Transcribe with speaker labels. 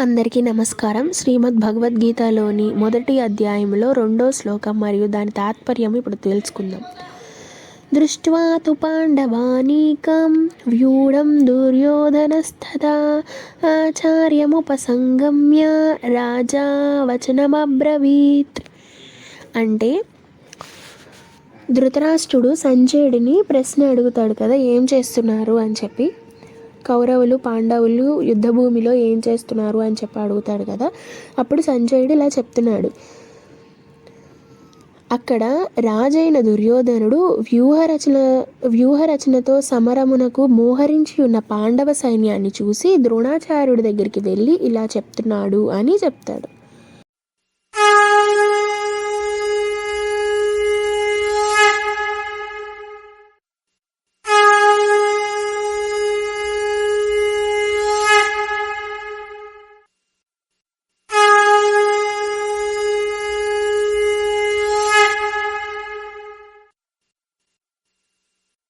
Speaker 1: అందరికీ నమస్కారం. శ్రీమద్ భగవద్గీతలోని మొదటి అధ్యాయంలో 2వ శ్లోకం మరియు దాని తాత్పర్యం ఇప్పుడు తెలుసుకుందాం. దృష్ట్వా తు పాండవానీకం వ్యూఢం దుర్యోధనస్తథా ఆచార్యముపసంగమ్య రాజా వచనమబ్రవీత్. అంటే ధృతరాష్ట్రుడు సంజయుడిని ప్రశ్న అడుగుతాడు కదా, ఏం చేస్తున్నారు అని చెప్పి. కౌరవులు పాండవులు యుద్ధభూమిలో ఏం చేస్తున్నారు అని చెప్పి అడుగుతాడు కదా. అప్పుడు సంజయుడు ఇలా చెప్తున్నాడు, అక్కడ రాజైన దుర్యోధనుడు వ్యూహరచనతో సమరమునకు మోహరించి ఉన్న పాండవ సైన్యాన్ని చూసి ద్రోణాచార్యుడి దగ్గరికి వెళ్ళి ఇలా చెప్తున్నాడు అని చెప్తాడు.